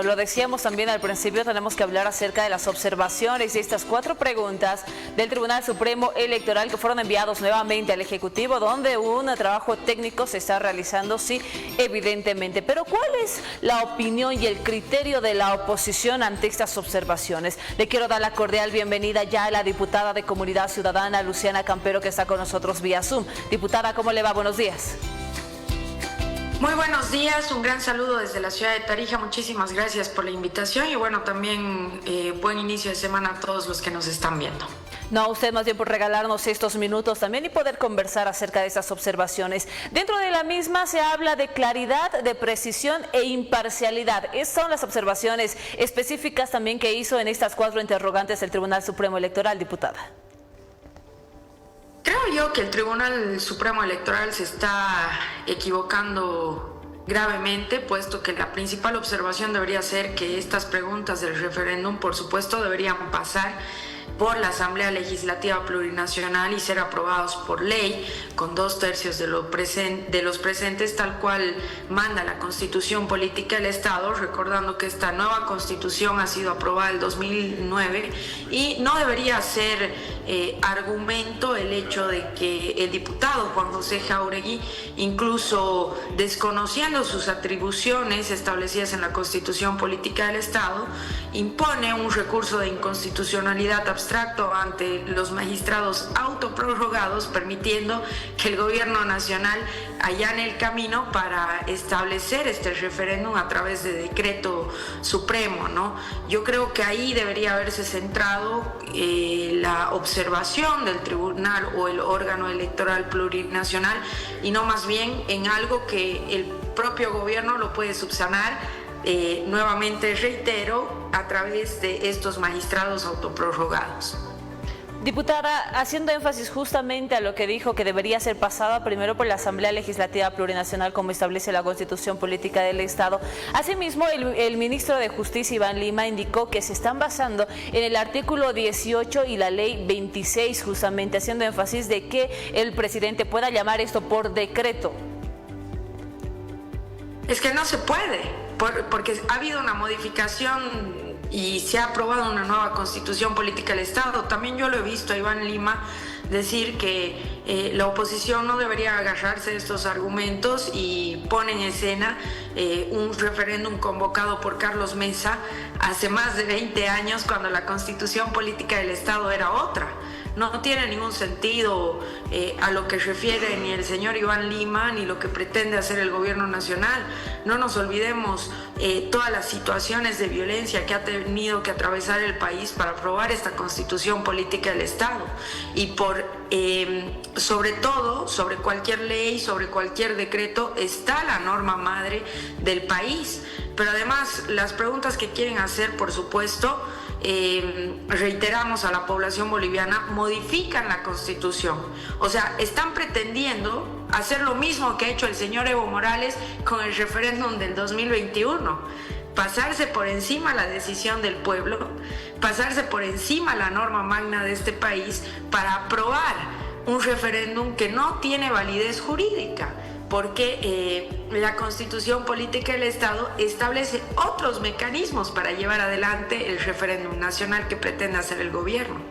Lo decíamos también al principio, tenemos que hablar acerca de las observaciones y estas 4 preguntas del Tribunal Supremo Electoral que fueron enviados nuevamente al Ejecutivo, donde un trabajo técnico se está realizando, sí, evidentemente. Pero ¿cuál es la opinión y el criterio de la oposición ante estas observaciones? Le quiero dar la cordial bienvenida ya a la diputada de Comunidad Ciudadana, Luciana Campero, que está con nosotros vía Zoom. Diputada, ¿cómo le va? Buenos días. Muy buenos días, un gran saludo desde la ciudad de Tarija, muchísimas gracias por la invitación y bueno, también buen inicio de semana a todos los que nos están viendo. No, usted más bien por regalarnos estos minutos también y poder conversar acerca de estas observaciones. Dentro de la misma se habla de claridad, de precisión e imparcialidad. Estas son las observaciones específicas también que hizo en estas 4 interrogantes el Tribunal Supremo Electoral, diputada. Creo yo que el Tribunal Supremo Electoral se está equivocando gravemente, puesto que la principal observación debería ser que estas preguntas del referéndum, por supuesto, deberían pasar por la Asamblea Legislativa Plurinacional y ser aprobados por ley con 2/3 de los presentes, tal cual manda la Constitución Política del Estado, recordando que esta nueva Constitución ha sido aprobada en 2009 y no debería ser argumento el hecho de que el diputado Juan José Jáuregui, incluso desconociendo sus atribuciones establecidas en la Constitución Política del Estado, impone un recurso de inconstitucionalidad abstracto ante los magistrados autoprorrogados, permitiendo que el gobierno nacional allane el camino para establecer este referéndum a través de decreto supremo, ¿no? Yo creo que ahí debería haberse centrado la observación del tribunal o el órgano electoral plurinacional y no más bien en algo que el propio gobierno lo puede subsanar. Nuevamente reitero, a través de estos magistrados autoprorrogados. Diputada, haciendo énfasis justamente a lo que dijo que debería ser pasada primero por la Asamblea Legislativa Plurinacional como establece la Constitución Política del Estado. Asimismo, el ministro de Justicia, Iván Lima, indicó que se están basando en el artículo 18 y la ley 26, justamente haciendo énfasis de que el presidente pueda llamar esto por decreto. Es que no se puede, porque ha habido una modificación y se ha aprobado una nueva Constitución Política del Estado. También yo lo he visto a Iván Lima decir que la oposición no debería agarrarse de estos argumentos y pone en escena un referéndum convocado por Carlos Mesa hace más de 20 años cuando la Constitución Política del Estado era otra. No tiene ningún sentido a lo que refiere ni el señor Iván Lima ni lo que pretende hacer el gobierno nacional. No nos olvidemos todas las situaciones de violencia que ha tenido que atravesar el país para aprobar esta Constitución Política del Estado. Y sobre todo, sobre cualquier ley, sobre cualquier decreto, está la norma madre del país. Pero además, las preguntas que quieren hacer, por supuesto, reiteramos a la población boliviana, modifican la Constitución. O sea, están pretendiendo hacer lo mismo que ha hecho el señor Evo Morales con el referéndum del 2021. Pasarse por encima la decisión del pueblo, pasarse por encima la norma magna de este país para aprobar un referéndum que no tiene validez jurídica, porque la Constitución Política del Estado establece otros mecanismos para llevar adelante el referéndum nacional que pretende hacer el gobierno.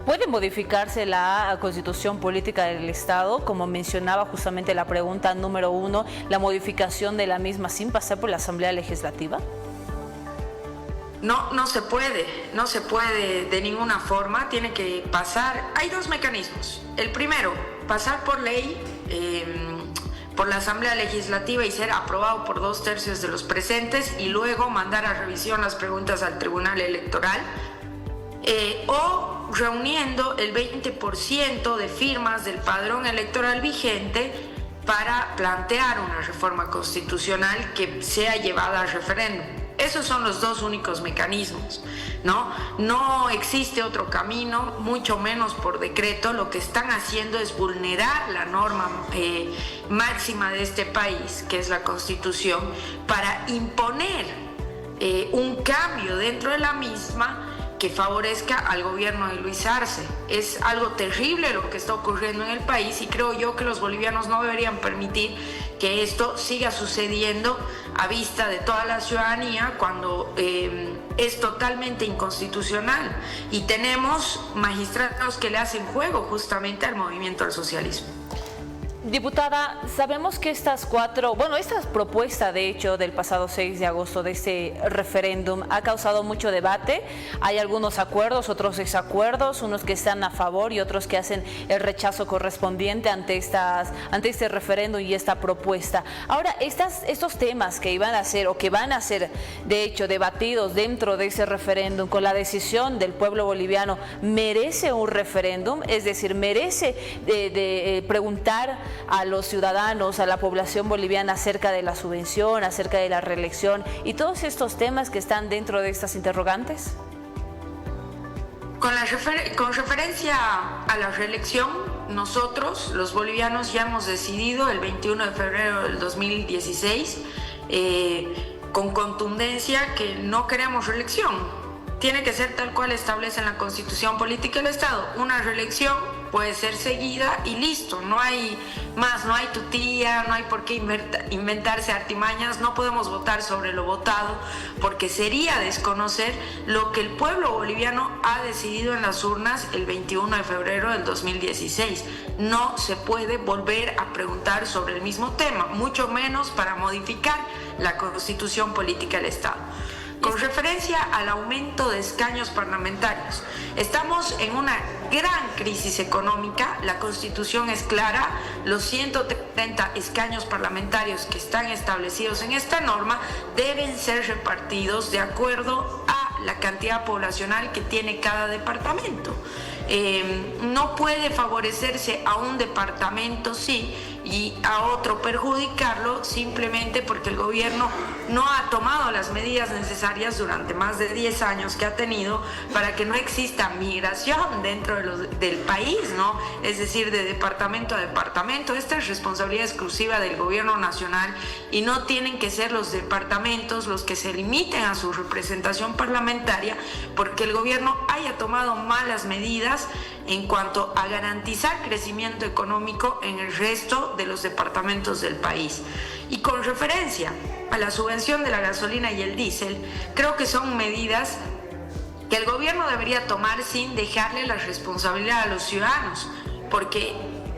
¿Puede modificarse la Constitución Política del Estado, como mencionaba justamente la pregunta número 1, la modificación de la misma sin pasar por la Asamblea Legislativa? No se puede de ninguna forma, tiene que pasar. Hay 2 mecanismos. El primero, pasar por ley, por la Asamblea Legislativa y ser aprobado por 2/3 de los presentes y luego mandar a revisión las preguntas al Tribunal Electoral, o reuniendo el 20% de firmas del padrón electoral vigente para plantear una reforma constitucional que sea llevada al referéndum. Esos son los 2 únicos mecanismos, ¿no? No existe otro camino, mucho menos por decreto. Lo que están haciendo es vulnerar la norma máxima de este país, que es la Constitución, para imponer un cambio dentro de la misma que favorezca al gobierno de Luis Arce. Es algo terrible lo que está ocurriendo en el país y creo yo que los bolivianos no deberían permitir que esto siga sucediendo a vista de toda la ciudadanía cuando es totalmente inconstitucional y tenemos magistrados que le hacen juego justamente al movimiento al socialismo. Diputada, sabemos que esta propuesta de hecho del pasado 6 de agosto de este referéndum ha causado mucho debate. Hay algunos acuerdos, otros desacuerdos, unos que están a favor y otros que hacen el rechazo correspondiente ante este referéndum y esta propuesta. Ahora, estos temas que iban a ser o que van a ser de hecho debatidos dentro de ese referéndum con la decisión del pueblo boliviano, ¿merece un referéndum? Es decir, ¿merece preguntar a los ciudadanos, a la población boliviana acerca de la subvención, acerca de la reelección y todos estos temas que están dentro de estas interrogantes? Con referencia a la reelección, nosotros, los bolivianos, ya hemos decidido el 21 de febrero del 2016 con contundencia que no queremos reelección. Tiene que ser tal cual establece en la Constitución Política del Estado. Una reelección puede ser seguida y listo, no hay más, no hay tutía, no hay por qué inventarse artimañas, no podemos votar sobre lo votado porque sería desconocer lo que el pueblo boliviano ha decidido en las urnas el 21 de febrero del 2016. No se puede volver a preguntar sobre el mismo tema, mucho menos para modificar la Constitución Política del Estado. Con referencia al aumento de escaños parlamentarios, estamos en una gran crisis económica, la Constitución es clara, los 130 escaños parlamentarios que están establecidos en esta norma deben ser repartidos de acuerdo a la cantidad poblacional que tiene cada departamento. No puede favorecerse a un departamento, sí, y a otro perjudicarlo simplemente porque el gobierno no ha tomado las medidas necesarias durante más de 10 años que ha tenido para que no exista migración dentro del país, ¿no? Es decir, de departamento a departamento. Esta es responsabilidad exclusiva del gobierno nacional y no tienen que ser los departamentos los que se limiten a su representación parlamentaria porque el gobierno haya tomado malas medidas en cuanto a garantizar crecimiento económico en el resto de los departamentos del país. Y con referencia a la subvención de la gasolina y el diésel, creo que son medidas que el gobierno debería tomar sin dejarle la responsabilidad a los ciudadanos, porque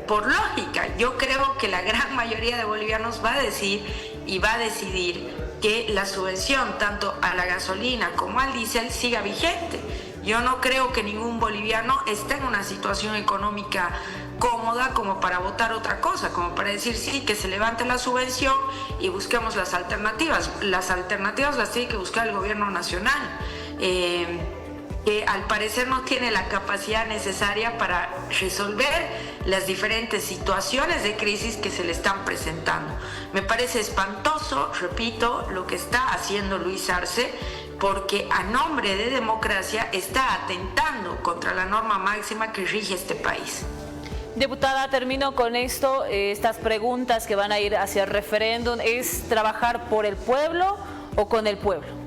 por lógica yo creo que la gran mayoría de bolivianos va a decir y va a decidir que la subvención tanto a la gasolina como al diésel siga vigente. Yo no creo que ningún boliviano esté en una situación económica cómoda como para votar otra cosa, como para decir sí, que se levante la subvención y busquemos las alternativas. Las alternativas las tiene que buscar el gobierno nacional, que al parecer no tiene la capacidad necesaria para resolver las diferentes situaciones de crisis que se le están presentando. Me parece espantoso, repito, lo que está haciendo Luis Arce, porque a nombre de democracia está atentando contra la norma máxima que rige este país. Diputada, termino con esto, estas preguntas que van a ir hacia el referéndum, ¿es trabajar por el pueblo o con el pueblo?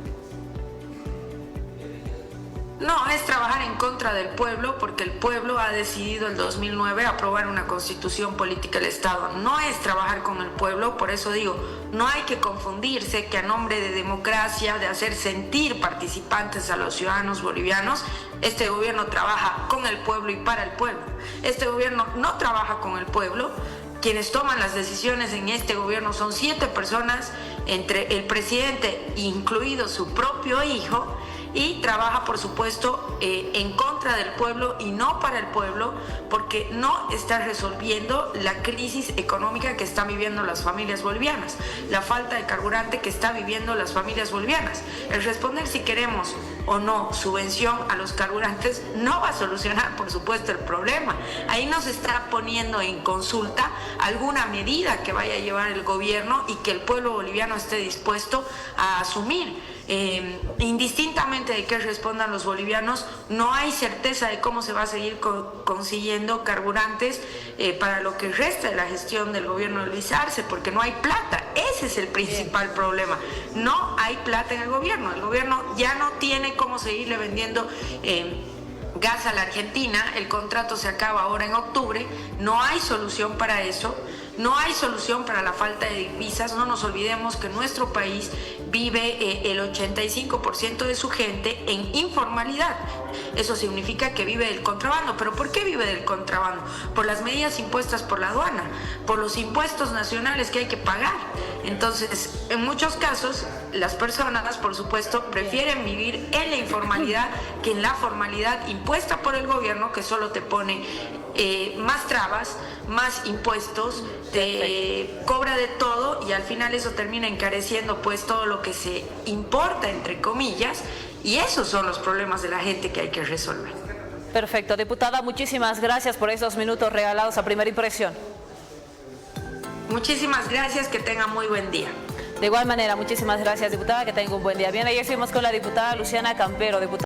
No, es trabajar en contra del pueblo porque el pueblo ha decidido el 2009 aprobar una constitución política del Estado. No es trabajar con el pueblo, por eso digo, no hay que confundirse que a nombre de democracia, de hacer sentir participantes a los ciudadanos bolivianos, este gobierno trabaja con el pueblo y para el pueblo. Este gobierno no trabaja con el pueblo. Quienes toman las decisiones en este gobierno son 7 personas, entre el presidente, incluido su propio hijo, y trabaja, por supuesto, en contra del pueblo y no para el pueblo, porque no está resolviendo la crisis económica que están viviendo las familias bolivianas, la falta de carburante que están viviendo las familias bolivianas. El responder si queremos o no subvención a los carburantes no va a solucionar, por supuesto, el problema. Ahí nos está poniendo en consulta alguna medida que vaya a llevar el gobierno y que el pueblo boliviano esté dispuesto a asumir. Indistintamente de qué respondan los bolivianos, no hay certeza de cómo se va a seguir consiguiendo carburantes para lo que resta de la gestión del gobierno de Luis Arce, porque no hay plata. Ese es el principal problema. No hay plata en el gobierno ya no tiene cómo seguirle vendiendo gas a la Argentina, el contrato se acaba ahora en octubre, no hay solución para eso, no hay solución para la falta de divisas. No nos olvidemos que nuestro país vive el 85% de su gente en informalidad. Eso significa que vive del contrabando. ¿Pero por qué vive del contrabando? Por las medidas impuestas por la aduana, por los impuestos nacionales que hay que pagar. Entonces, en muchos casos, las personas, por supuesto, prefieren vivir en la informalidad que en la formalidad impuesta por el gobierno, que solo te pone más trabas, más impuestos, te cobra de todo y al final eso termina encareciendo pues todo lo que se importa, entre comillas, y esos son los problemas de la gente que hay que resolver. Perfecto. Diputada, muchísimas gracias por esos minutos regalados a Primera Impresión. Muchísimas gracias, que tenga muy buen día. De igual manera, muchísimas gracias, diputada, que tenga un buen día. Bien, ahí seguimos con la diputada Luciana Campero, diputada.